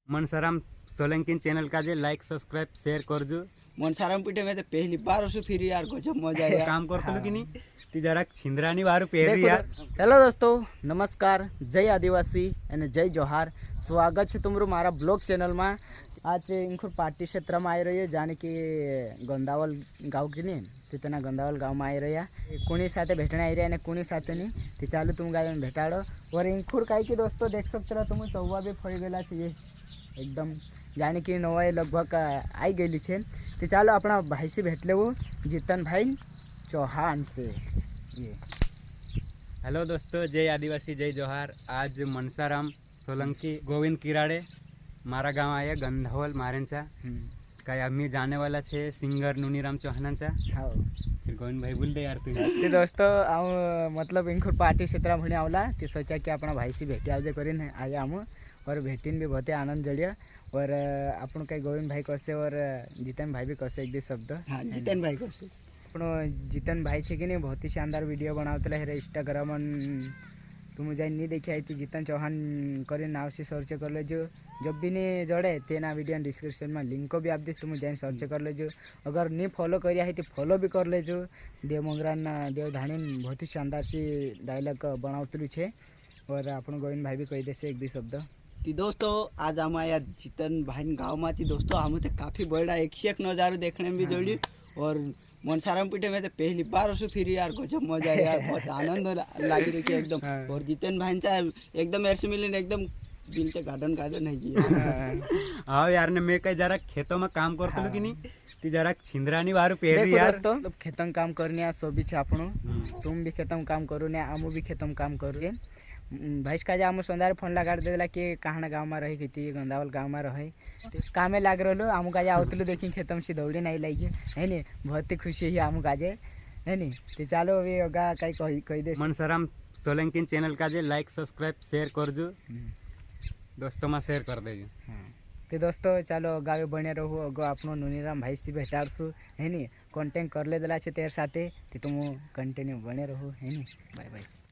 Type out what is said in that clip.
Mansaram Solanki channel का जे like subscribe share करजो। मनसाराम पीठे में तो पहली बार असो फिर यार गजब मजा आया काम करतो की नहीं ती जरा छिंद्रानी वारू पेरी यार। હેલો દોસ્તો, નમસ્કાર, જય આદિવાસી અને જય જોહાર। સ્વાગત છે તમારું મારા બ્લોગ ચેનલમાં। आज इंखुर पार्टी क्षेत्र में आई रही है जाने कि गंदावल गाँव की नहीं तितना गंदावल गाँव में आई रही है कुणी साथे भेटने आई रही है कुणी साथे नहीं ती चालू तुम गाय में भेटाड़ो और इंखुर कई कि दोस्तों देख सकते हो तुम चौवा भी फड़ी गला है एकदम जाने कि नवाई लगभग आई गई है। तो चालो अपना भाई से भेट ले जीतन भाई चौहान से। ये हेलो दोस्तों, जय आदिवासी जय जोहार। आज मनसाराम सोलंकी गोविंद किराड़े मारा गाँव आया गंधावल मारेंचा काय आम्ही जाने वाला छे सिंगर नुनीराम चौहानांचा। हाँ फिर गोविंद भाई बोल दे यार तू। ते दोस्तों मतलब इंखुर पार्टी क्षेत्र में आवला ते सोचा कि अपना भाई से भेटी आज करीन आया हम और भेटीन भी बहुत आनंद जड़िया और अपन कई गोविंद भाई कसे और जीतन भाई भी कसे एक भी शब्द। हाँ जीतन भाई कसे अपनो जीतन भाई छे कि नहीं बहुत ही शानदार वीडियो बनावतले है इंस्टाग्राम तुम जाए नहीं देखी आई थी जीतन चौहान करे नाव से सर्च कर ले जो जब भी नहीं जड़े तेना वीडियो डिस्क्रिप्शन में लिंक को भी आप दिस तुम जाए सर्च कर ले जो अगर नहीं फॉलो करिया है तो फॉलो भी कर ले जो देव मंगरा देव धानी बहुत ही शानदार सी डायलॉग बनावतलू है और अपन गोविंद भाई भी कही दे एक भी शब्द। ती दोस्तों आज हम आया जीतन भाई गाँव में थी दोस्तों हमें तो काफ़ी बड़ा एक से एक नज़ारा देखने में भी जोड़ी और मनसाराम पीठे में तो पहली बार असो फिर यार गजब मजा आया यार बहुत आनंद लगी रही है एकदम। और जीतन भाई चा एकदम ऐसे मिले एकदम दिल के गार्डन है कि हाँ यार ने मैं कई जरा खेतों में काम करतो की नहीं ती जरा छिंद्रानी वारू पेरी यार। दोस्तों खेतम काम करने सो भी छे आपनो तुम भी खेतम काम करो ने आमु भी खेतम काम करू छे भाई का आम संध्यारे फोन लगा देला कि कहाँ गाँव में रही थी गंदावल गाँव में रहे कामे लाग रहा आमू काजे आवतलू देखी खेतम से दौड़ी नहीं लगी है नी बहुत ही खुशी है आमू काजे है नी। तो चालो अभी होगा कहीं कही दे मनसाराम सोलंकी चैनल का जे लाइक सब्सक्राइब शेयर करजो दोस्तों में शेयर कर देजो। हाँ तो दोस्तों चालो गावे बने रहो अगो अपनो नुनीराम भाई से भेटाड़शू है नी कॉन्टेक्ट कर ले देला तेर साथे तुम कंटिन्यू बने रहो है नी। Bye bye.